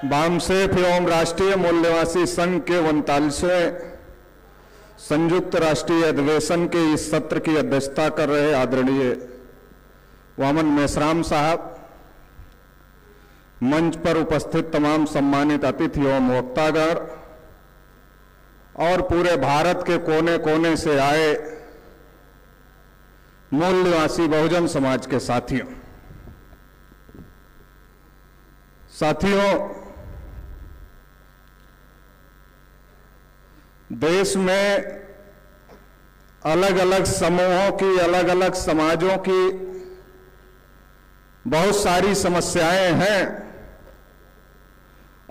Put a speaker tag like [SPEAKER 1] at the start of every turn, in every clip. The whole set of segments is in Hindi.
[SPEAKER 1] बामसेफ एवं राष्ट्रीय मूल निवासी संघ के 39वें संयुक्त राष्ट्रीय अधिवेशन के इस सत्र की अध्यक्षता कर रहे आदरणीय वामन मेश्राम साहब, मंच पर उपस्थित तमाम सम्मानित अतिथि एवं वक्तागण और पूरे भारत के कोने कोने से आए मूल निवासी बहुजन समाज के साथियों, देश में अलग अलग समूहों की, अलग अलग समाजों की बहुत सारी समस्याएं हैं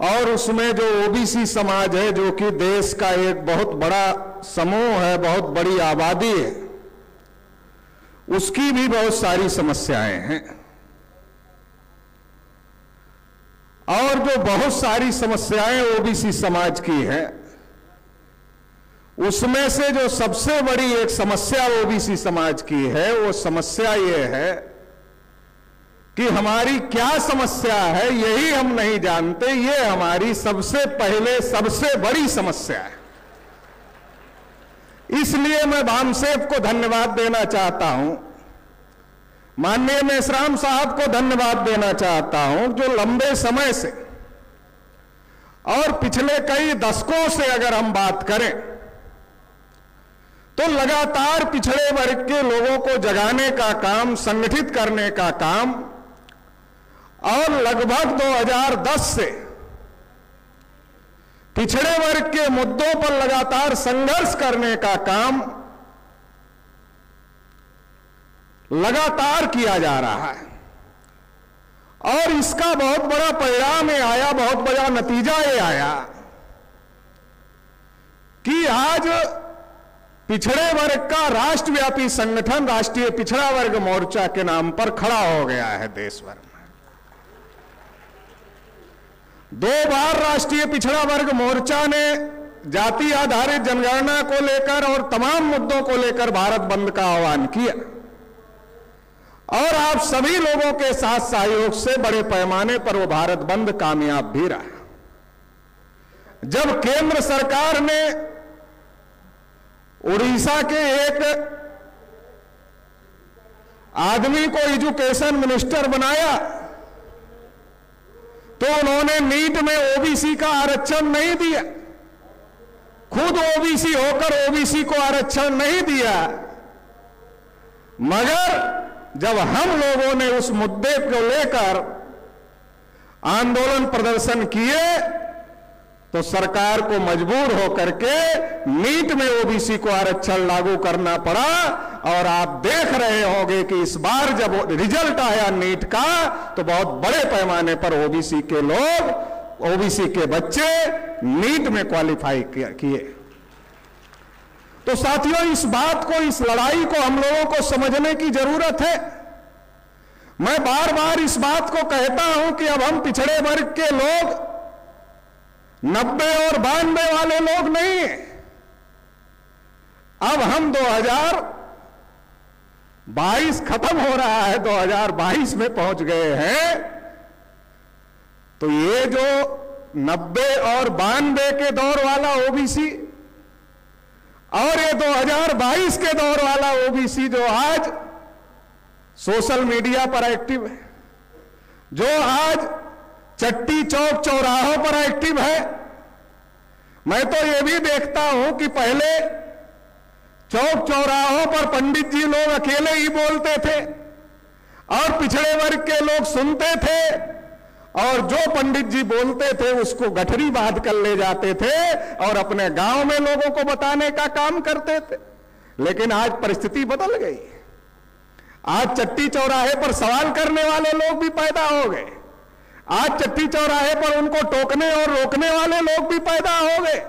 [SPEAKER 1] और उसमें जो ओबीसी समाज है, जो कि देश का एक बहुत बड़ा समूह है, बहुत बड़ी आबादी है, उसकी भी बहुत सारी समस्याएं हैं। और जो बहुत सारी समस्याएं ओबीसी समाज की हैं, उसमें से जो सबसे बड़ी एक समस्या ओबीसी समाज की है, वो समस्या ये है कि हमारी क्या समस्या है यही हम नहीं जानते। ये हमारी सबसे पहले सबसे बड़ी समस्या है। इसलिए मैं बामसेफ को धन्यवाद देना चाहता हूं, माननीय मेश्राम साहब को धन्यवाद देना चाहता हूं, जो लंबे समय से और पिछले कई दशकों से अगर हम बात करें तो लगातार पिछड़े वर्ग के लोगों को जगाने का काम, संगठित करने का काम और लगभग 2010 से पिछड़े वर्ग के मुद्दों पर लगातार संघर्ष करने का काम लगातार किया जा रहा है। और इसका बहुत बड़ा परिणाम ये आया, बहुत बड़ा नतीजा ये आया कि आज पिछड़े वर्ग का राष्ट्रव्यापी संगठन राष्ट्रीय पिछड़ा वर्ग मोर्चा के नाम पर खड़ा हो गया है देश भर में। 2 बार राष्ट्रीय पिछड़ा वर्ग मोर्चा ने जाति आधारित जनगणना को लेकर और तमाम मुद्दों को लेकर भारत बंद का आह्वान किया और आप सभी लोगों के साथ सहयोग से बड़े पैमाने पर वो भारत बंद कामयाब भी रहा। जब केंद्र सरकार ने उड़ीसा के एक आदमी को एजुकेशन मिनिस्टर बनाया तो उन्होंने नीट में ओबीसी का आरक्षण नहीं दिया, खुद ओबीसी होकर ओबीसी को आरक्षण नहीं दिया। मगर जब हम लोगों ने उस मुद्दे को लेकर आंदोलन प्रदर्शन किए तो सरकार को मजबूर होकर के नीट में ओबीसी को आरक्षण लागू करना पड़ा। और आप देख रहे होंगे कि इस बार जब रिजल्ट आया नीट का तो बहुत बड़े पैमाने पर ओबीसी के लोग, ओबीसी के बच्चे नीट में क्वालिफाई किए। तो साथियों, इस बात को, इस लड़ाई को हम लोगों को समझने की जरूरत है। मैं बार बार इस बात को कहता हूं कि अब हम पिछड़े वर्ग के लोग 90 और 92 वाले लोग नहीं हैं। अब हम 2022 खत्म हो रहा है, 2022 में पहुंच गए हैं। तो ये जो 90 और 92 के दौर वाला ओबीसी और ये 2022 के दौर वाला ओबीसी जो आज सोशल मीडिया पर एक्टिव है, जो आज चट्टी चौक चौराहों पर एक्टिव है, मैं तो ये भी देखता हूं कि पहले चौक चौराहों पर पंडित जी लोग अकेले ही बोलते थे और पिछड़े वर्ग के लोग सुनते थे और जो पंडित जी बोलते थे उसको गठरी बांध कर ले जाते थे और अपने गांव में लोगों को बताने का काम करते थे। लेकिन आज परिस्थिति बदल गई। आज चट्टी चौराहे पर सवाल करने वाले लोग भी पैदा हो गए। आज चट्टी चौराहे पर उनको टोकने और रोकने वाले लोग भी पैदा हो गए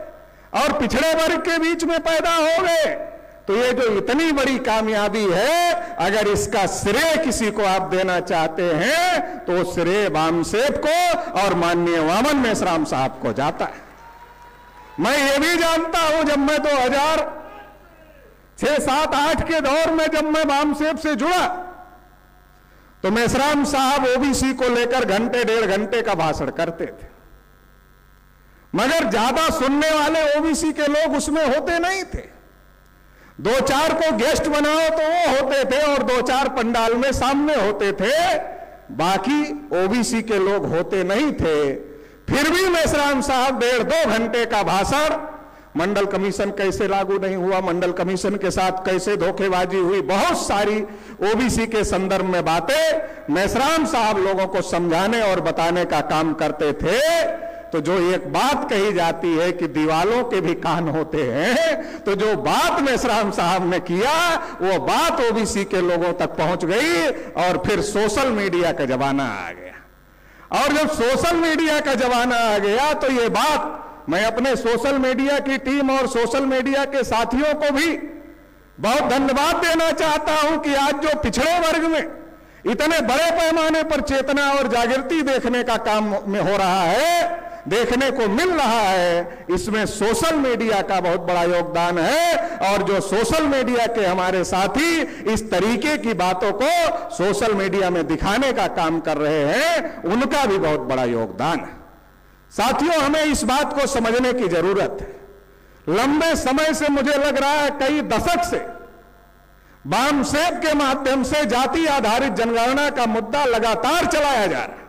[SPEAKER 1] और पिछड़े वर्ग के बीच में पैदा हो गए। तो ये जो इतनी बड़ी कामयाबी है, अगर इसका श्रेय किसी को आप देना चाहते हैं तो श्रेय बामसेफ को और माननीय वामन मेश्राम साहब को जाता है। मैं ये भी जानता हूं, जब मैं 2006, 7, 8 के दौर में जब मैं बामसेफ से जुड़ा तो मेश्राम साहब ओबीसी को लेकर घंटे 1.5 घंटे का भाषण करते थे। मगर ज्यादा सुनने वाले ओबीसी के लोग उसमें होते नहीं थे। दो चार को गेस्ट बनाओ तो वो होते थे और दो चार पंडाल में सामने होते थे, बाकी ओबीसी के लोग होते नहीं थे। फिर भी मेश्राम साहब 1.5-2 घंटे का भाषण, मंडल कमीशन कैसे लागू नहीं हुआ, मंडल कमीशन के साथ कैसे धोखेबाजी हुई, बहुत सारी ओबीसी के संदर्भ में बातें मेश्राम साहब लोगों को समझाने और बताने का काम करते थे। तो जो एक बात कही जाती है कि दीवालों के भी कान होते हैं, तो जो बात मेश्राम साहब ने किया वो बात ओबीसी के लोगों तक पहुंच गई और फिर सोशल मीडिया का जमाना आ गया। और जब सोशल मीडिया का जमाना आ गया तो ये बात मैं अपने सोशल मीडिया की टीम और सोशल मीडिया के साथियों को भी बहुत धन्यवाद देना चाहता हूं कि आज जो पिछड़े वर्ग में इतने बड़े पैमाने पर चेतना और जागृति देखने का काम में हो रहा है, देखने को मिल रहा है, इसमें सोशल मीडिया का बहुत बड़ा योगदान है। और जो सोशल मीडिया के हमारे साथी इस तरीके की बातों को सोशल मीडिया में दिखाने का काम कर रहे हैं, उनका भी बहुत बड़ा योगदान है। साथियों, हमें इस बात को समझने की जरूरत है। लंबे समय से मुझे लग रहा है, कई दशक से बामसेब के माध्यम से जाति आधारित जनगणना का मुद्दा लगातार चलाया जा रहा है।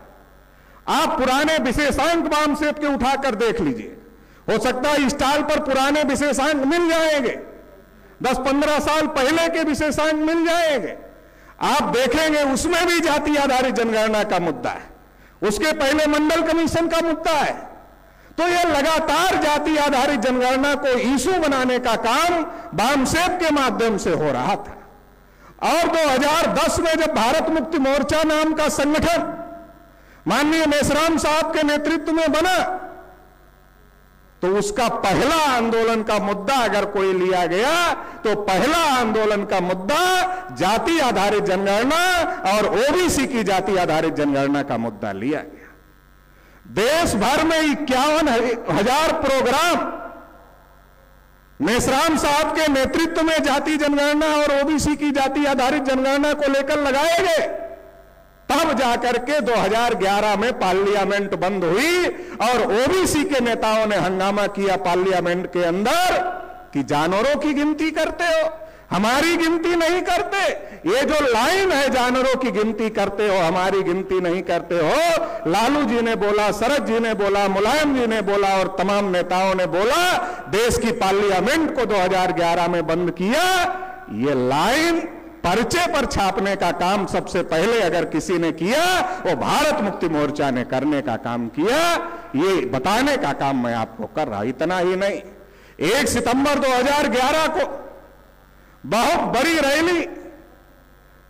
[SPEAKER 1] आप पुराने विशेषांक बामसेब के उठाकर देख लीजिए, हो सकता है स्टॉल पर पुराने विशेषांक मिल जाएंगे, 10-15 साल पहले के विशेषांक मिल जाएंगे। आप देखेंगे उसमें भी जाति आधारित जनगणना का मुद्दा है, उसके पहले मंडल कमीशन का मुद्दा है। तो यह लगातार जाति आधारित जनगणना को इशू बनाने का काम बामसेब के माध्यम से हो रहा था। और 2010 में जब भारत मुक्ति मोर्चा नाम का संगठन माननीय मेश्राम साहब के नेतृत्व में बना, तो उसका पहला आंदोलन का मुद्दा अगर कोई लिया गया तो पहला आंदोलन का मुद्दा जाति आधारित जनगणना और ओबीसी की जाति आधारित जनगणना का मुद्दा लिया गया। देश भर में 51,000 प्रोग्राम मेश्राम साहब के नेतृत्व में जाति जनगणना और ओबीसी की जाति आधारित जनगणना को लेकर लगाए गए। तब जाकर के 2011 में पार्लियामेंट बंद हुई और ओबीसी के नेताओं ने हंगामा किया पार्लियामेंट के अंदर कि जानवरों की गिनती करते हो, हमारी गिनती नहीं करते। ये जो लाइन है, जानवरों की गिनती करते हो, हमारी गिनती नहीं करते हो, लालू जी ने बोला, शरद जी ने बोला, मुलायम जी ने बोला और तमाम नेताओं ने बोला, देश की पार्लियामेंट को 2011 में बंद किया। ये लाइन पर्चे पर छापने का काम सबसे पहले अगर किसी ने किया वो भारत मुक्ति मोर्चा ने करने का काम किया। ये बताने का काम मैं आपको कर रहा। इतना ही नहीं, 1 सितंबर 2011 को बहुत बड़ी रैली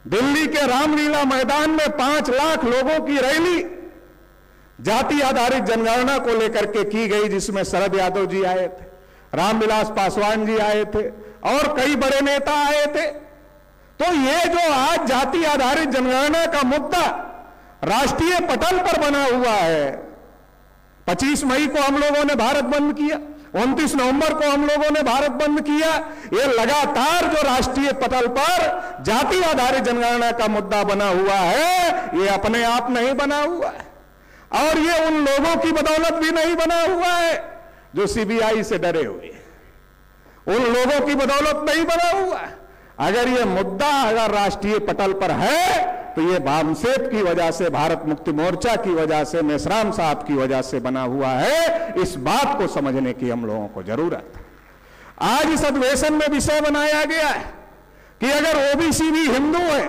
[SPEAKER 1] दिल्ली के रामलीला मैदान में 5 लाख लोगों की रैली जाति आधारित जनगणना को लेकर के की गई, जिसमें शरद यादव जी आए थे, रामविलास पासवान जी आए थे और कई बड़े नेता आए थे। तो ये जो आज जाति आधारित जनगणना का मुद्दा राष्ट्रीय पटल पर बना हुआ है, 25 मई को हम लोगों ने भारत बंद किया, 29 नवंबर को हम लोगों ने भारत बंद किया। ये लगातार जो राष्ट्रीय पटल पर जाति आधारित जनगणना का मुद्दा बना हुआ है, ये अपने आप नहीं बना हुआ है और ये उन लोगों की बदौलत भी नहीं बना हुआ है जो सीबीआई से डरे हुए, उन लोगों की बदौलत नहीं बना हुआ है। अगर ये मुद्दा अगर राष्ट्रीय पटल पर है तो ये बामसेब की वजह से, भारत मुक्ति मोर्चा की वजह से, मेश्राम साहब की वजह से बना हुआ है। इस बात को समझने की हम लोगों को जरूरत है। आज इस अधिवेशन में विषय बनाया गया है कि अगर ओबीसी भी हिंदू है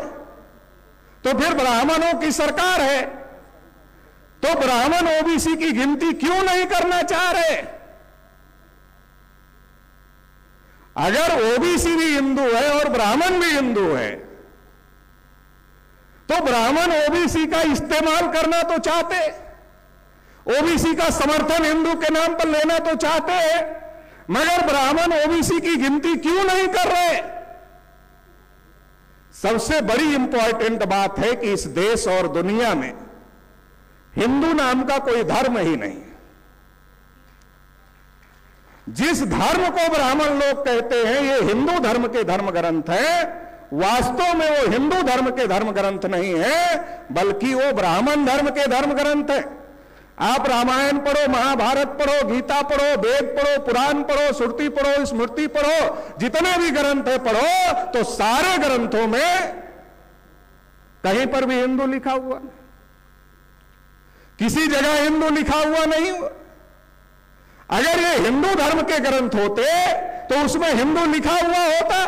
[SPEAKER 1] तो फिर ब्राह्मणों की सरकार है, तो ब्राह्मण ओबीसी की गिनती क्यों नहीं करना चाह रहे? अगर ओबीसी भी हिंदू है और ब्राह्मण भी हिंदू है तो ब्राह्मण ओबीसी का इस्तेमाल करना तो चाहते, ओबीसी का समर्थन हिंदू के नाम पर लेना तो चाहते हैं, मगर ब्राह्मण ओबीसी की गिनती क्यों नहीं कर रहे? सबसे बड़ी इंपॉर्टेंट बात है कि इस देश और दुनिया में हिंदू नाम का कोई धर्म ही नहीं। जिस धर्म को ब्राह्मण लोग कहते हैं ये हिंदू धर्म के धर्म ग्रंथ है, वास्तव में वो हिंदू धर्म के धर्म ग्रंथ नहीं है, बल्कि वो ब्राह्मण धर्म के धर्म ग्रंथ है। आप रामायण पढ़ो, महाभारत पढ़ो, गीता पढ़ो, वेद पढ़ो, पुराण पढ़ो, श्रुति पढ़ो, स्मृति पढ़ो, जितने भी ग्रंथ है पढ़ो, तो सारे ग्रंथों में कहीं पर भी हिंदू लिखा हुआ, किसी जगह हिंदू लिखा हुआ नहीं हुआ। अगर ये हिंदू धर्म के ग्रंथ होते तो उसमें हिंदू लिखा हुआ होता।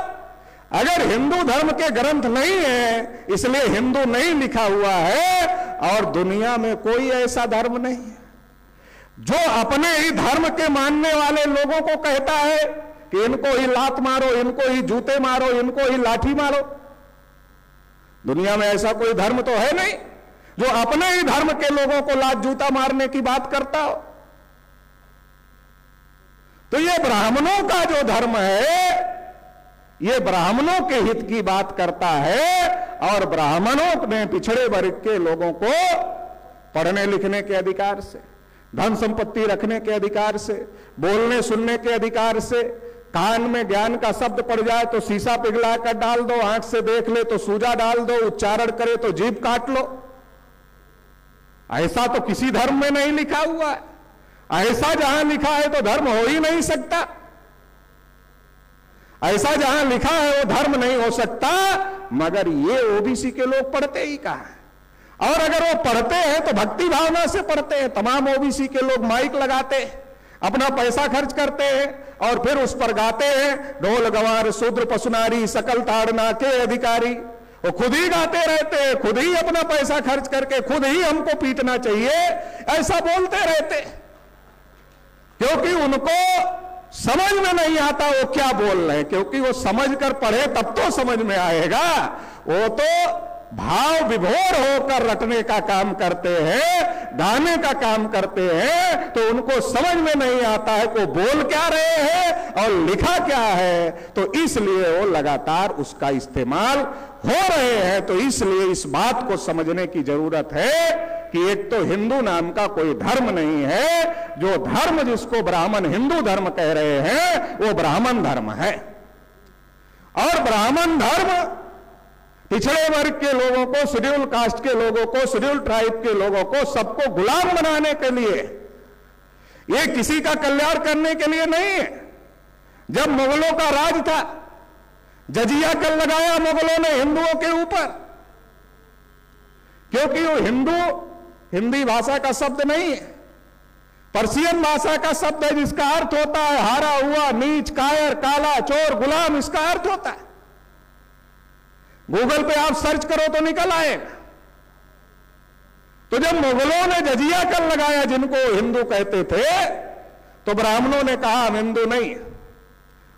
[SPEAKER 1] अगर हिंदू धर्म के ग्रंथ नहीं है, इसलिए हिंदू नहीं लिखा हुआ है, और दुनिया में कोई ऐसा धर्म नहीं है जो अपने ही धर्म के मानने वाले लोगों को कहता है कि इनको ही लात मारो, इनको ही जूते मारो, इनको ही लाठी मारो। दुनिया में ऐसा कोई धर्म तो है नहीं जो अपने ही धर्म के लोगों को लात जूता मारने की बात करता हो। तो ये ब्राह्मणों का जो धर्म है, ये ब्राह्मणों के हित की बात करता है, और ब्राह्मणों ने पिछड़े वर्ग के लोगों को पढ़ने लिखने के अधिकार से, धन संपत्ति रखने के अधिकार से, बोलने सुनने के अधिकार से, कान में ज्ञान का शब्द पड़ जाए तो शीशा पिघला कर डाल दो, आंख से देख ले तो सूजा डाल दो, उच्चारण करे तो जीभ काट लो। ऐसा तो किसी धर्म में नहीं लिखा हुआ है। ऐसा जहां लिखा है तो धर्म हो ही नहीं सकता। ऐसा जहां लिखा है वो धर्म नहीं हो सकता। मगर ये ओबीसी के लोग पढ़ते ही कहां है, और अगर वो पढ़ते हैं तो भक्ति भावना से पढ़ते हैं। तमाम ओबीसी के लोग माइक लगाते हैं, अपना पैसा खर्च करते हैं और फिर उस पर गाते हैं, ढोल गंवार शूद्र पशुनारी सकल ताड़ना के अधिकारी। वो खुद ही गाते रहते हैं, खुद ही अपना पैसा खर्च करके खुद ही हमको पीटना चाहिए, ऐसा बोलते रहते, क्योंकि उनको समझ में नहीं आता वो क्या बोल रहे हैं। क्योंकि वो समझ कर पढ़े तब तो समझ में आएगा। वो तो भाव विभोर होकर रटने का काम करते हैं, गाने का काम करते हैं, तो उनको समझ में नहीं आता है कि वो बोल क्या रहे हैं और लिखा क्या है। तो इसलिए वो लगातार उसका इस्तेमाल हो रहे हैं। तो इसलिए इस बात को समझने की जरूरत है कि एक तो हिंदू नाम का कोई धर्म नहीं है। जो धर्म जिसको ब्राह्मण हिंदू धर्म कह रहे हैं वो ब्राह्मण धर्म है। और ब्राह्मण धर्म पिछड़े वर्ग के लोगों को, शेड्यूल कास्ट के लोगों को, शेड्यूल ट्राइब के लोगों को, सबको गुलाम बनाने के लिए, ये किसी का कल्याण करने के लिए नहीं है। जब मुगलों का राज था, जजिया कर लगाया मुगलों ने हिंदुओं के ऊपर, क्योंकि वो हिंदू हिंदी भाषा का शब्द नहीं है, पर्शियन भाषा का शब्द है, जिसका अर्थ होता है हारा हुआ, नीच, कायर, काला, चोर, गुलाम, इसका अर्थ होता है। गूगल पे आप सर्च करो तो निकल आएगा। तो जब मुगलों ने जजिया कर लगाया, जिनको हिंदू कहते थे, तो ब्राह्मणों ने कहा हम हिंदू नहीं,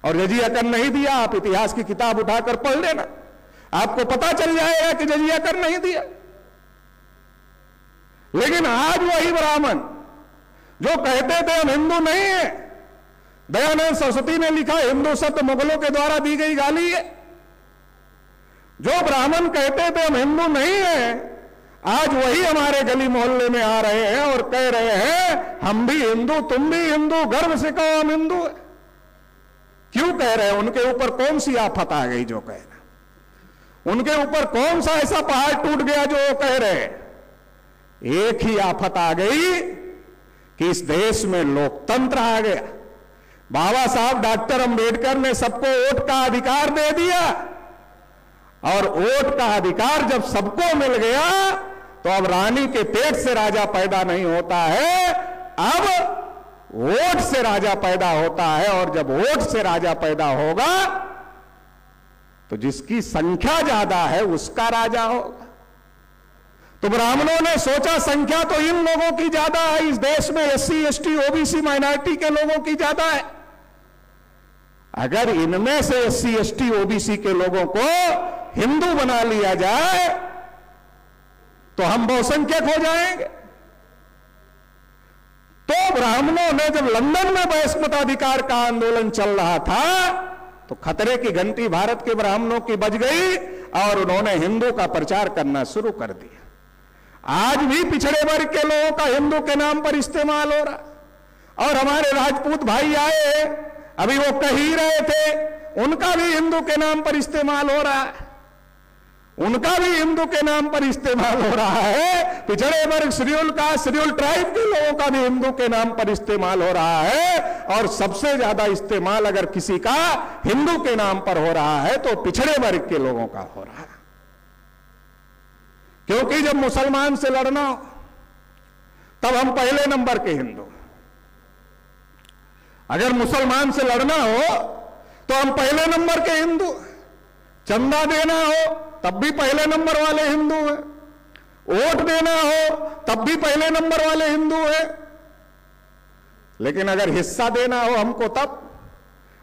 [SPEAKER 1] और जजिया कर नहीं दिया। आप इतिहास की किताब उठाकर पढ़ लेना, आपको पता चल जाएगा कि जजिया कर नहीं दिया। लेकिन आज वही ब्राह्मण जो कहते थे हम हिंदू नहीं है, दयानंद सरस्वती ने लिखा हिंदू शब्द मुगलों के द्वारा दी गई गाली है। जो ब्राह्मण कहते थे हम हिंदू नहीं है, आज वही हमारे गली मोहल्ले में आ रहे हैं और कह रहे हैं हम भी हिंदू, तुम भी हिंदू, गर्व से कहो हम हिंदू है। क्यों कह रहे हैं? उनके ऊपर कौन सी आफत आ गई जो कह रहे? उनके ऊपर कौन सा ऐसा पहाड़ टूट गया जो वो कह रहे हैं? एक ही आफत आ गई कि इस देश में लोकतंत्र आ गया। बाबा साहब डॉक्टर अंबेडकर ने सबको वोट का अधिकार दे दिया, और वोट का अधिकार जब सबको मिल गया तो अब रानी के पेट से राजा पैदा नहीं होता है, अब वोट से राजा पैदा होता है। और जब वोट से राजा पैदा होगा तो जिसकी संख्या ज्यादा है उसका राजा होगा। तो ब्राह्मणों ने सोचा संख्या तो इन लोगों की ज्यादा है इस देश में, एससी, एसटी, ओबीसी, माइनॉरिटी के लोगों की ज्यादा है। अगर इनमें से एससी, एसटी, ओबीसी के लोगों को हिंदू बना लिया जाए तो हम बहुसंख्यक हो जाएंगे। तो ब्राह्मणों ने जब लंदन में वैश्विकाधिकार का आंदोलन चल रहा था तो खतरे की घंटी भारत के ब्राह्मणों की बज गई और उन्होंने हिंदू का प्रचार करना शुरू कर दिया। आज भी पिछड़े वर्ग के लोगों का हिंदू के नाम पर इस्तेमाल हो रहा। और हमारे राजपूत भाई आए, अभी वो कह ही रहे थे, उनका भी हिंदू के नाम पर इस्तेमाल हो रहा है। उनका भी हिंदू के नाम पर इस्तेमाल हो रहा है। पिछड़े वर्ग शेड्यूल का, शेड्यूल ट्राइब के लोगों का भी हिंदू के नाम पर इस्तेमाल हो रहा है। और सबसे ज्यादा इस्तेमाल अगर किसी का हिंदू के नाम पर हो रहा है तो पिछड़े वर्ग के लोगों का हो रहा है। क्योंकि जब मुसलमान से लड़ना हो तब हम पहले नंबर के हिंदू, अगर मुसलमान से लड़ना हो तो हम पहले नंबर के हिंदू, चंदा देना हो तब भी पहले नंबर वाले हिंदू हैं, वोट देना हो तब भी पहले नंबर वाले हिंदू हैं। लेकिन अगर हिस्सा देना हो हमको तब,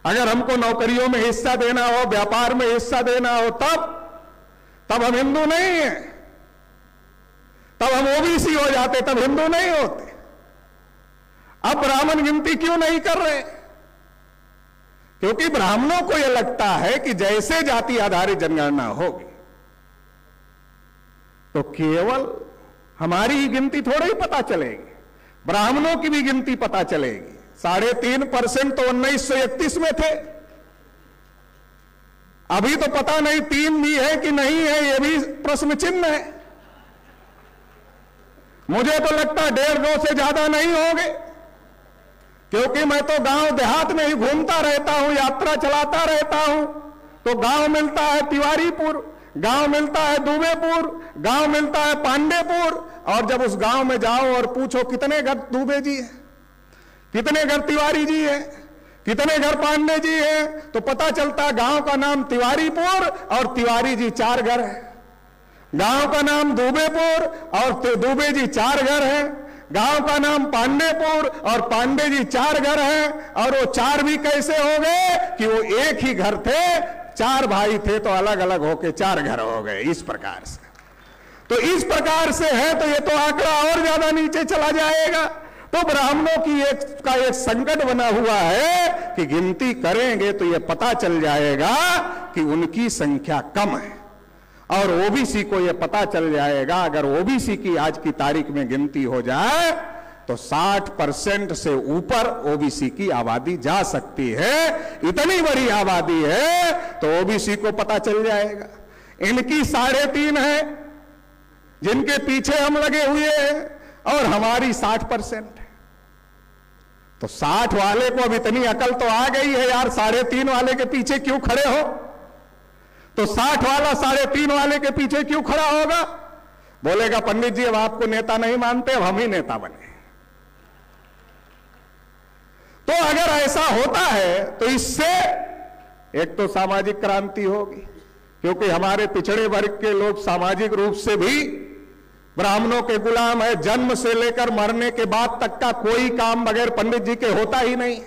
[SPEAKER 1] अगर हमको नौकरियों में हिस्सा देना हो, व्यापार में हिस्सा देना हो तब हम हिंदू नहीं हैं। तब हम ओबीसी हो जाते, तब हिंदू नहीं होते। अब ब्राह्मण गिनती क्यों नहीं कर रहे? क्योंकि ब्राह्मणों को यह लगता है कि जैसे जाति आधारित जनगणना होगी तो केवल हमारी ही गिनती थोड़ी ही पता चलेगी, ब्राह्मणों की भी गिनती पता चलेगी। 3.5% तो 1931 में थे, अभी तो पता नहीं 3 भी है कि नहीं है, यह भी प्रश्न चिन्ह है। मुझे तो लगता है 1.5-2 से ज्यादा नहीं होंगे, क्योंकि मैं तो गांव देहात में ही घूमता रहता हूं, यात्रा चलाता रहता हूं। तो गांव मिलता है तिवारीपुर, गांव मिलता है दुबेपुर, गांव मिलता है पांडेपुर। और जब उस गांव में जाओ और पूछो कितने घर दुबे जी हैं, कितने घर तिवारी जी हैं, कितने घर पांडे जी हैं, तो पता चलता है गांव का नाम तिवारीपुर और तिवारी जी 4 घर है। गांव का नाम दुबेपुर और दुबे जी 4 घर हैं। गांव का नाम पांडेपुर और पांडे जी 4 घर हैं। और वो 4 भी कैसे हो गए कि वो एक ही घर थे, 4 भाई थे तो अलग अलग होके 4 घर हो गए। इस प्रकार से, तो इस प्रकार से है तो ये तो आंकड़ा और ज्यादा नीचे चला जाएगा। तो ब्राह्मणों की एक संकट बना हुआ है कि गिनती करेंगे तो ये पता चल जाएगा कि उनकी संख्या कम है, और ओबीसी को यह पता चल जाएगा, अगर ओबीसी की आज की तारीख में गिनती हो जाए तो 60% से ऊपर ओबीसी की आबादी जा सकती है। इतनी बड़ी आबादी है तो ओबीसी को पता चल जाएगा। इनकी 3.5 है जिनके पीछे हम लगे हुए हैं, और हमारी 60% है। तो 60 वाले को अब इतनी अकल तो आ गई है यार, 3.5 वाले के पीछे क्यों खड़े हो? तो 60 वाला 3.5 वाले के पीछे क्यों खड़ा होगा? बोलेगा पंडित जी अब आपको नेता नहीं मानते, अब हम ही नेता बने। तो अगर ऐसा होता है तो इससे एक तो सामाजिक क्रांति होगी, क्योंकि हमारे पिछड़े वर्ग के लोग सामाजिक रूप से भी ब्राह्मणों के गुलाम है। जन्म से लेकर मरने के बाद तक का कोई काम बगैर पंडित जी के होता ही नहीं,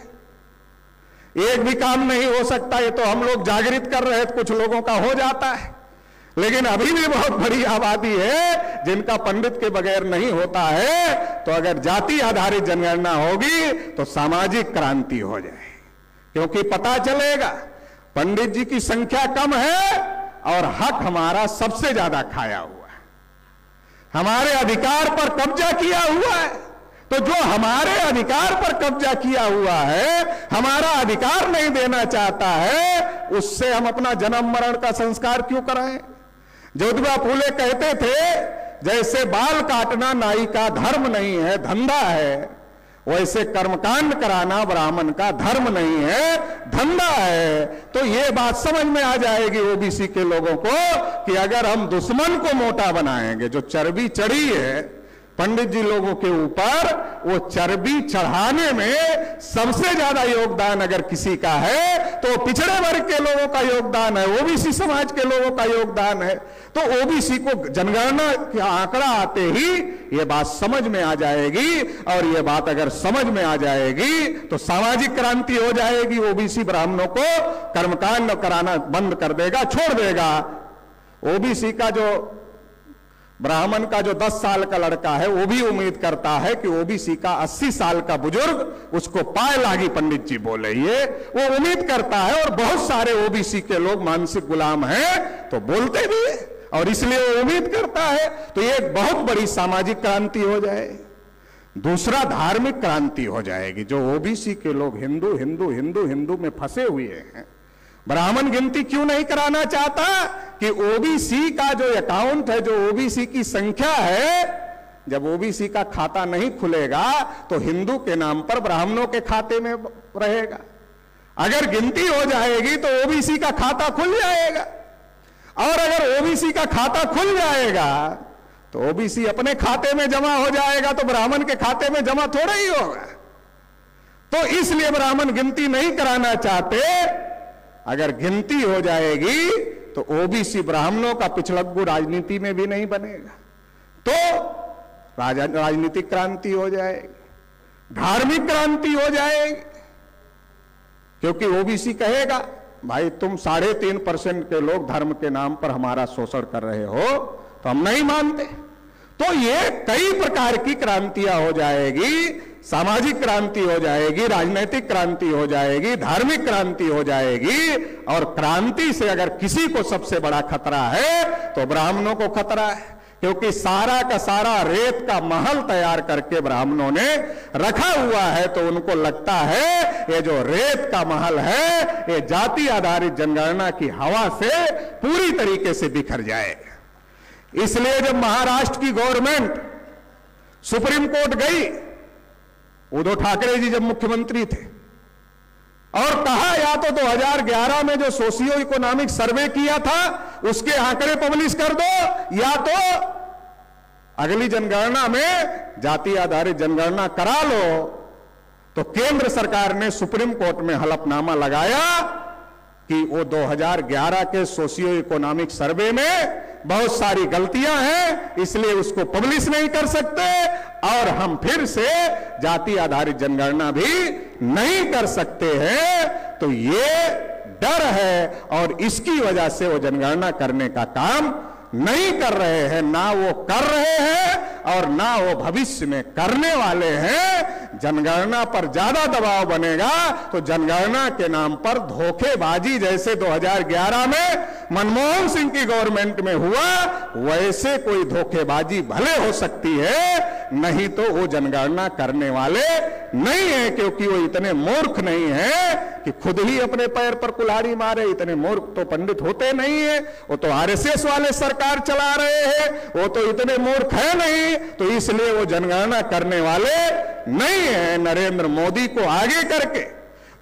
[SPEAKER 1] एक भी काम नहीं हो सकता। ये तो हम लोग जागृत कर रहे हैं, कुछ लोगों का हो जाता है, लेकिन अभी भी बहुत बड़ी आबादी है जिनका पंडित के बगैर नहीं होता है। तो अगर जाति आधारित जनगणना होगी तो सामाजिक क्रांति हो जाए, क्योंकि पता चलेगा पंडित जी की संख्या कम है और हक हमारा सबसे ज्यादा खाया हुआ है, हमारे अधिकार पर कब्जा किया हुआ है। तो जो हमारे अधिकार पर कब्जा किया हुआ है, हमारा अधिकार नहीं देना चाहता है, उससे हम अपना जन्म मरण का संस्कार क्यों कराएं? ज्योतिबा फूले कहते थे जैसे बाल काटना नाई का धर्म नहीं है, धंधा है, वैसे कर्मकांड कराना ब्राह्मण का धर्म नहीं है, धंधा है। तो ये बात समझ में आ जाएगी ओबीसी के लोगों को कि अगर हम दुश्मन को मोटा बनाएंगे, जो चर्बी चढ़ी है पंडित जी लोगों के ऊपर, वो चर्बी चढ़ाने में सबसे ज्यादा योगदान अगर किसी का है तो पिछड़े वर्ग के लोगों का योगदान है, ओबीसी समाज के लोगों का योगदान है। तो ओबीसी को जनगणना का आंकड़ा आते ही ये बात समझ में आ जाएगी, और ये बात अगर समझ में आ जाएगी तो सामाजिक क्रांति हो जाएगी। ओबीसी ब्राह्मणों को कर्मकांड कराना बंद कर देगा, छोड़ देगा। ओबीसी का जो ब्राह्मण का जो 10 साल का लड़का है वो भी उम्मीद करता है कि ओबीसी का 80 साल का बुजुर्ग उसको पाए लागी पंडित जी बोले, ये वो उम्मीद करता है। और बहुत सारे ओबीसी के लोग मानसिक गुलाम हैं तो बोलते भी है, और इसलिए वो उम्मीद करता है। तो ये एक बहुत बड़ी सामाजिक क्रांति हो जाए। दूसरा, धार्मिक क्रांति हो जाएगी। जो ओबीसी के लोग हिंदू हिंदू हिंदू हिंदू में फंसे हुए हैं, ब्राह्मण गिनती क्यों नहीं कराना चाहता कि ओबीसी का जो अकाउंट है, जो ओबीसी की संख्या है, जब ओबीसी का खाता नहीं खुलेगा तो हिंदू के नाम पर ब्राह्मणों के खाते में रहेगा। अगर गिनती हो जाएगी तो ओबीसी का खाता खुल जाएगा, और अगर ओबीसी का खाता खुल जाएगा तो ओबीसी अपने खाते में जमा हो जाएगा, तो ब्राह्मण के खाते में जमा थोड़ा ही होगा। तो इसलिए ब्राह्मण गिनती नहीं कराना चाहते। अगर गिनती हो जाएगी तो ओबीसी ब्राह्मणों का पिछड़ग्गू राजनीति में भी नहीं बनेगा, तो राजनीतिक क्रांति हो जाएगी, धार्मिक क्रांति हो जाएगी। क्योंकि ओबीसी कहेगा भाई तुम 3.5% के लोग धर्म के नाम पर हमारा शोषण कर रहे हो, तो हम नहीं मानते। तो ये कई प्रकार की क्रांतियां हो जाएगी, सामाजिक क्रांति हो जाएगी, राजनीतिक क्रांति हो जाएगी, धार्मिक क्रांति हो जाएगी। और क्रांति से अगर किसी को सबसे बड़ा खतरा है तो ब्राह्मणों को खतरा है, क्योंकि सारा का सारा रेत का महल तैयार करके ब्राह्मणों ने रखा हुआ है। तो उनको लगता है ये जो रेत का महल है ये जाति आधारित जनगणना की हवा से पूरी तरीके से बिखर जाएगा। इसलिए जब महाराष्ट्र की गवर्नमेंट सुप्रीम कोर्ट गई, उद्धव ठाकरे जी जब मुख्यमंत्री थे, और कहा या तो 2011 में जो सोशियो इकोनॉमिक सर्वे किया था उसके आंकड़े पब्लिश कर दो, या तो अगली जनगणना में जाति आधारित जनगणना करा लो। तो केंद्र सरकार ने सुप्रीम कोर्ट में हलफनामा लगाया कि वो 2011 के सोशियो इकोनॉमिक सर्वे में बहुत सारी गलतियां हैं, इसलिए उसको पब्लिश नहीं कर सकते, और हम फिर से जाति आधारित जनगणना भी नहीं कर सकते हैं। तो ये डर है, और इसकी वजह से वो जनगणना करने का काम नहीं कर रहे हैं। ना वो कर रहे हैं और ना वो भविष्य में करने वाले हैं। जनगणना पर ज्यादा दबाव बनेगा तो जनगणना के नाम पर धोखेबाजी, जैसे 2011 में मनमोहन सिंह की गवर्नमेंट में हुआ, वैसे कोई धोखेबाजी भले हो सकती है, नहीं तो वो जनगणना करने वाले नहीं है। क्योंकि वो इतने मूर्ख नहीं है कि खुद ही अपने पैर पर कुल्हाड़ी मारे। इतने मूर्ख तो पंडित होते नहीं है, वो तो आरएसएस वाले सरकार चला रहे हैं, वो तो इतने मूर्ख है नहीं, तो इसलिए वो जनगणना करने वाले नहीं है। नरेंद्र मोदी को आगे करके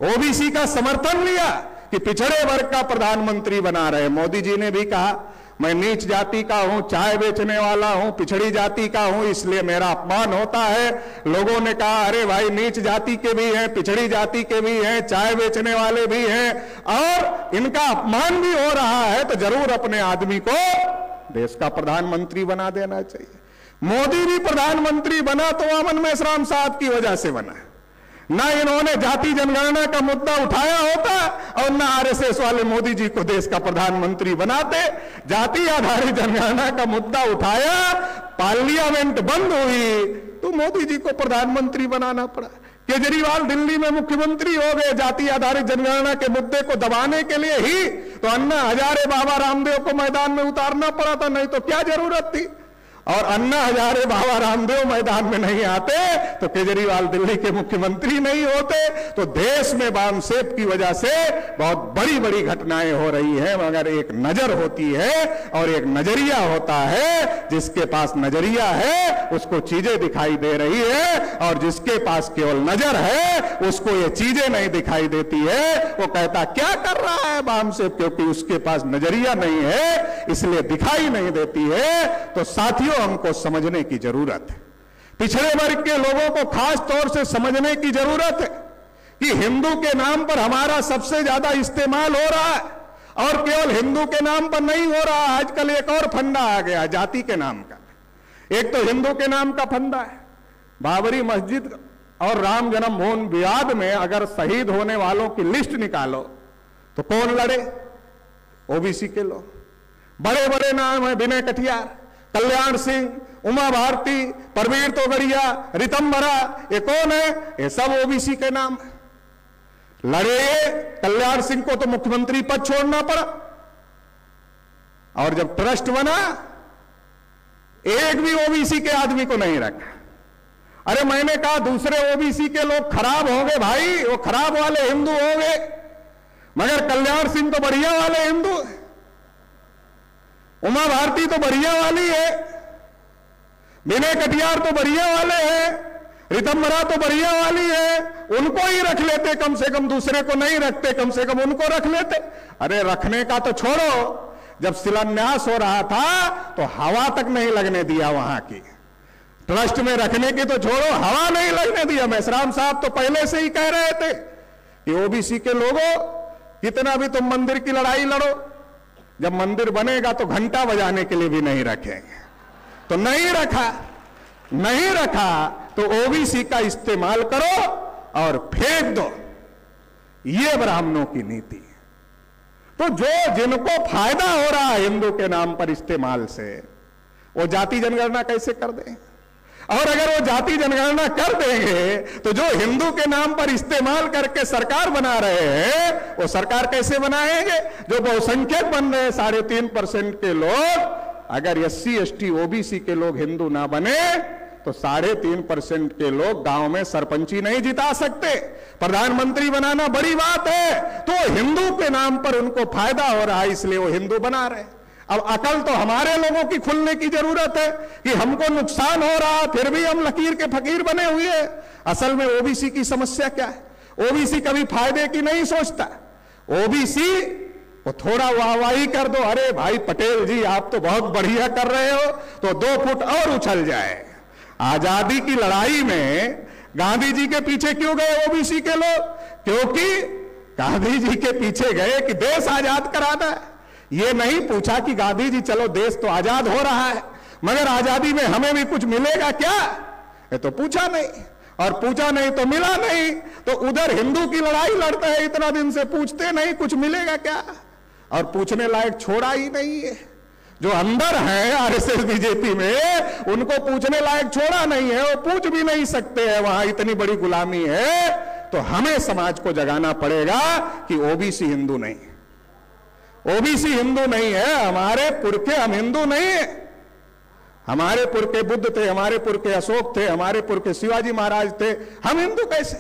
[SPEAKER 1] ओबीसी का समर्थन लिया कि पिछड़े वर्ग का प्रधानमंत्री बना रहे। मोदी जी ने भी कहा मैं नीच जाति का हूं, चाय बेचने वाला हूं, पिछड़ी जाति का हूं, इसलिए मेरा अपमान होता है। लोगों ने कहा अरे भाई नीच जाति के भी हैं, पिछड़ी जाति के भी हैं, चाय बेचने वाले भी हैं, और इनका अपमान भी हो रहा है, तो जरूर अपने आदमी को देश का प्रधानमंत्री बना देना चाहिए। मोदी भी प्रधानमंत्री बना तो अमन मेश्राम साहब की वजह से बना, ना इन्होंने जाति जनगणना का मुद्दा उठाया होता और ना आरएसएस वाले मोदी जी को देश का प्रधानमंत्री बनाते। जाति आधारित जनगणना का मुद्दा उठाया, पार्लियामेंट बंद हुई तो मोदी जी को प्रधानमंत्री बनाना पड़ा। केजरीवाल दिल्ली में मुख्यमंत्री हो गए जाति आधारित जनगणना के मुद्दे को दबाने के लिए ही, तो अन्ना हजारे बाबा रामदेव को मैदान में उतारना पड़ा था, नहीं तो क्या जरूरत थी। और अन्ना हजारे बाबा रामदेव मैदान में नहीं आते तो केजरीवाल दिल्ली के मुख्यमंत्री नहीं होते। तो देश में वामसेप की वजह से बहुत बड़ी बड़ी घटनाएं हो रही हैं, मगर एक नजर होती है और एक नजरिया होता है। जिसके पास नजरिया है उसको चीजें दिखाई दे रही है, और जिसके पास केवल नजर है उसको ये चीजें नहीं दिखाई देती है। वो कहता क्या कर रहा है वामसेप, क्योंकि उसके पास नजरिया नहीं है इसलिए दिखाई नहीं देती है। तो साथियों हमको समझने की जरूरत है, पिछड़े वर्ग के लोगों को खास तौर से समझने की जरूरत है कि हिंदू के नाम पर हमारा सबसे ज्यादा इस्तेमाल हो रहा है, और केवल हिंदू के नाम पर नहीं हो रहा। आजकल एक और फंडा आ गया जाति के नाम का। एक तो हिंदू के नाम का फंडा है, बाबरी मस्जिद और राम जन्मभूमि विवाद में अगर शहीद होने वालों की लिस्ट निकालो तो कौन लड़े? ओबीसी के लोग। बड़े बड़े नाम है, विनय कटियार, कल्याण सिंह, उमा भारती, परवीर तोगड़िया, रितंबरा, ये कौन है? ये सब ओबीसी के नाम है। लड़े कल्याण सिंह को तो मुख्यमंत्री पद छोड़ना पड़ा, और जब ट्रस्ट बना एक भी ओबीसी के आदमी को नहीं रखा। अरे मैंने कहा दूसरे ओबीसी के लोग खराब होंगे भाई, वो खराब वाले हिंदू होंगे। मगर कल्याण सिंह तो बढ़िया वाले हिंदू, उमा भारती तो बढ़िया वाली है, विनय कटियार तो बढ़िया वाले हैं, रितंबरा तो बढ़िया वाली है, उनको ही रख लेते, कम से कम दूसरे को नहीं रखते, कम से कम उनको रख लेते। अरे रखने का तो छोड़ो, जब शिलान्यास हो रहा था तो हवा तक नहीं लगने दिया वहां की, ट्रस्ट में रखने की तो छोड़ो, हवा नहीं लगने दिया। मेश्राम साहब तो पहले से ही कह रहे थे कि ओबीसी के लोगों, कितना भी तुम मंदिर की लड़ाई लड़ो, जब मंदिर बनेगा तो घंटा बजाने के लिए भी नहीं रखेंगे। तो नहीं रखा तो ओबीसी का इस्तेमाल करो और फेंक दो, ये ब्राह्मणों की नीति। तो जिनको फायदा हो रहा है हिंदू के नाम पर इस्तेमाल से, वो जाति जनगणना कैसे कर दें? और अगर वो जाति जनगणना कर देंगे तो जो हिंदू के नाम पर इस्तेमाल करके सरकार बना रहे हैं, वो सरकार कैसे बनाएंगे? जो बहुसंख्यक बन रहे हैं 3.5% के लोग, अगर SC ST OBC के लोग हिंदू ना बने तो 3.5% के लोग गांव में सरपंची नहीं जिता सकते। प्रधानमंत्री बनाना बड़ी बात है, तो हिंदू के नाम पर उनको फायदा हो रहा है, इसलिए वो हिंदू बना रहे। अब अकल तो हमारे लोगों की खुलने की जरूरत है कि हमको नुकसान हो रहा, फिर भी हम लकीर के फकीर बने हुए हैं। असल में ओबीसी की समस्या क्या है? ओबीसी कभी फायदे की नहीं सोचता। ओबीसी वो थोड़ा वाहवाही कर दो, अरे भाई पटेल जी आप तो बहुत बढ़िया कर रहे हो, तो 2 फुट और उछल जाए। आजादी की लड़ाई में गांधी जी के पीछे क्यों गए ओबीसी के लोग? क्योंकि गांधी जी के पीछे गए कि देश आजाद कराना है। ये नहीं पूछा कि गांधी जी चलो देश तो आजाद हो रहा है, मगर आजादी में हमें भी कुछ मिलेगा क्या? ये तो पूछा नहीं, और पूछा नहीं तो मिला नहीं। तो उधर हिंदू की लड़ाई लड़ते हैं इतना दिन से, पूछते नहीं कुछ मिलेगा क्या, और पूछने लायक छोड़ा ही नहीं है। जो अंदर है आरएसएस बीजेपी में, उनको पूछने लायक छोड़ा नहीं है, वो पूछ भी नहीं सकते हैं, वहां इतनी बड़ी गुलामी है। तो हमें समाज को जगाना पड़ेगा कि ओबीसी हिंदू नहीं, ओबीसी हिंदू नहीं है। हमारे पुरखे हम हिंदू नहीं है। हमारे पुरखे बुद्ध थे, हमारे पुरखे अशोक थे, हमारे पुरखे शिवाजी महाराज थे, हम हिंदू कैसे?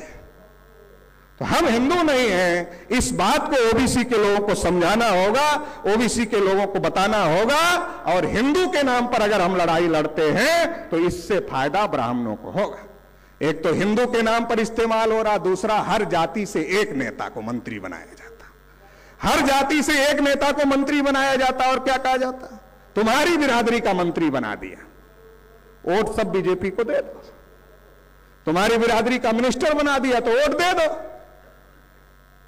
[SPEAKER 1] तो हम हिंदू नहीं हैं। इस बात को ओबीसी के लोगों को समझाना होगा, ओबीसी के लोगों को बताना होगा, और हिंदू के नाम पर अगर हम लड़ाई लड़ते हैं तो इससे फायदा ब्राह्मणों को होगा। एक तो हिंदू के नाम पर इस्तेमाल हो रहा, दूसरा हर जाति से एक नेता को मंत्री बनाया जाता, हर जाति से एक नेता को मंत्री बनाया जाता, और क्या कहा जाता? तुम्हारी बिरादरी का मंत्री बना दिया, वोट सब बीजेपी को दे दो। तुम्हारी बिरादरी का मिनिस्टर बना दिया तो वोट दे दो।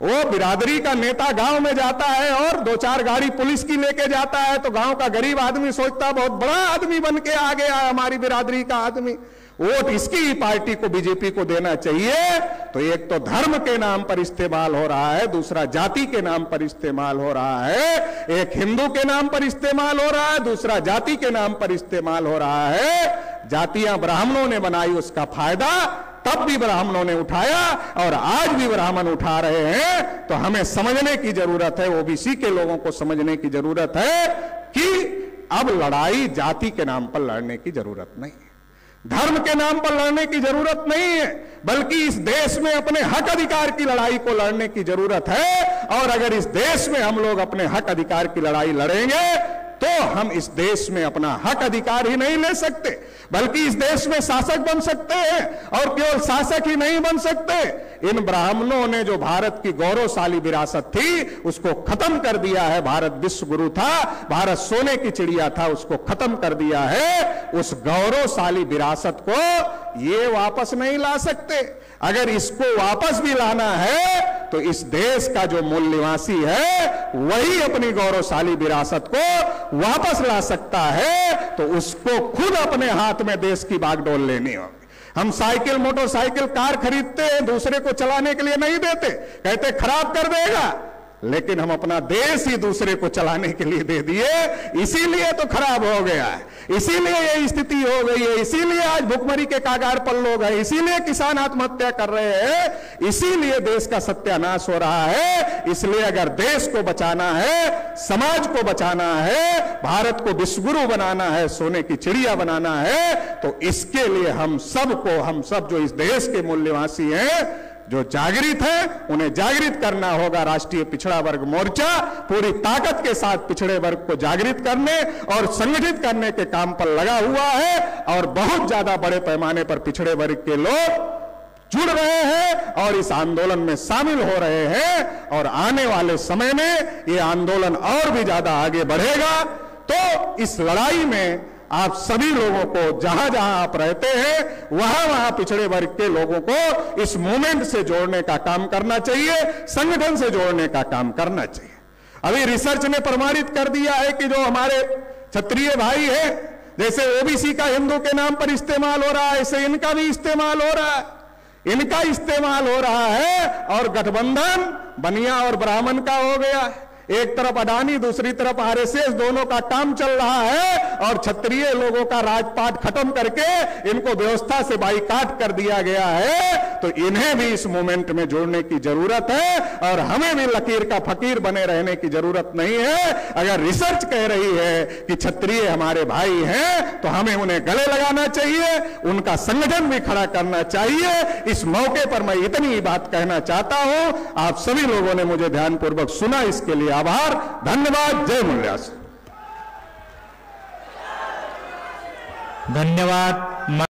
[SPEAKER 1] वो बिरादरी का नेता गांव में जाता है और 2-4 गाड़ी पुलिस की लेके जाता है, तो गांव का गरीब आदमी सोचता बहुत बड़ा आदमी बन के आ गया हमारी बिरादरी का आदमी, वोट इसकी ही पार्टी को, बीजेपी को देना चाहिए। तो एक तो धर्म के नाम पर इस्तेमाल हो रहा है, दूसरा जाति के नाम पर इस्तेमाल हो रहा है। एक हिंदू के नाम पर इस्तेमाल हो रहा है, दूसरा जाति के नाम पर इस्तेमाल हो रहा है। जातियां ब्राह्मणों ने बनाई, उसका फायदा तब भी ब्राह्मणों ने उठाया और आज भी ब्राह्मण उठा रहे हैं। तो हमें समझने की जरूरत है, ओबीसी के लोगों को समझने की जरूरत है कि अब लड़ाई जाति के नाम पर लड़ने की जरूरत नहीं है, धर्म के नाम पर लड़ने की जरूरत नहीं है, बल्कि इस देश में अपने हक अधिकार की लड़ाई को लड़ने की जरूरत है। और अगर इस देश में हम लोग अपने हक अधिकार की लड़ाई लड़ेंगे तो हम इस देश में अपना हक अधिकार ही नहीं ले सकते, बल्कि इस देश में शासक बन सकते हैं। और केवल शासक ही नहीं बन सकते, इन ब्राह्मणों ने जो भारत की गौरवशाली विरासत थी उसको खत्म कर दिया है। भारत विश्व गुरु था, भारत सोने की चिड़िया था, उसको खत्म कर दिया है। उस गौरवशाली विरासत को ये वापस नहीं ला सकते। अगर इसको वापस भी लाना है तो इस देश का जो मूल निवासी है वही अपनी गौरवशाली विरासत को वापस ला सकता है। तो उसको खुद अपने हाथ में देश की बागडोर लेनी होगी। हम साइकिल, मोटरसाइकिल, कार खरीदते हैं, दूसरे को चलाने के लिए नहीं देते, कहते खराब कर देगा, लेकिन हम अपना देश ही दूसरे को चलाने के लिए दे दिए, इसीलिए तो खराब हो गया है, इसीलिए ये स्थिति हो गई है, इसीलिए आज भुखमरी के कागार पर लोग हैं, इसीलिए किसान आत्महत्या कर रहे हैं, इसीलिए देश का सत्यानाश हो रहा है। इसलिए अगर देश को बचाना है, समाज को बचाना है, भारत को विश्वगुरु बनाना है, सोने की चिड़िया बनाना है, तो इसके लिए हम सब जो इस देश के मूल निवासी हैं, जो जागृत है उन्हें जागृत करना होगा। राष्ट्रीय पिछड़ा वर्ग मोर्चा पूरी ताकत के साथ पिछड़े वर्ग को जागृत करने और संगठित करने के काम पर लगा हुआ है और बहुत ज्यादा बड़े पैमाने पर पिछड़े वर्ग के लोग जुड़ रहे हैं और इस आंदोलन में शामिल हो रहे हैं और आने वाले समय में यह आंदोलन और भी ज्यादा आगे बढ़ेगा। तो इस लड़ाई में आप सभी लोगों को जहां जहां आप रहते हैं वहां वहां पिछड़े वर्ग के लोगों को इस मूवमेंट से जोड़ने का काम करना चाहिए, संगठन से जोड़ने का काम करना चाहिए। अभी रिसर्च ने प्रमाणित कर दिया है कि जो हमारे क्षत्रिय भाई हैं, जैसे ओबीसी का हिंदू के नाम पर इस्तेमाल हो रहा है, ऐसे इनका भी इस्तेमाल हो रहा है, इनका इस्तेमाल हो रहा है और गठबंधन बनिया और ब्राह्मण का हो गया है। एक तरफ अडानी, दूसरी तरफ आरएसएस, दोनों का काम चल रहा है और क्षत्रिय लोगों का राजपाट खत्म करके इनको व्यवस्था से बाईकाट कर दिया गया है। तो इन्हें भी इस मूवमेंट में जोड़ने की जरूरत है और हमें भी लकीर का फकीर बने रहने की जरूरत नहीं है। अगर रिसर्च कह रही है कि क्षत्रिय हमारे भाई हैं तो हमें उन्हें गले लगाना चाहिए, उनका संगठन भी खड़ा करना चाहिए। इस मौके पर मैं इतनी ही बात कहना चाहता हूं। आप सभी लोगों ने मुझे ध्यानपूर्वक सुना, इसके लिए आभार, धन्यवाद। जय मूल्यास।
[SPEAKER 2] धन्यवाद।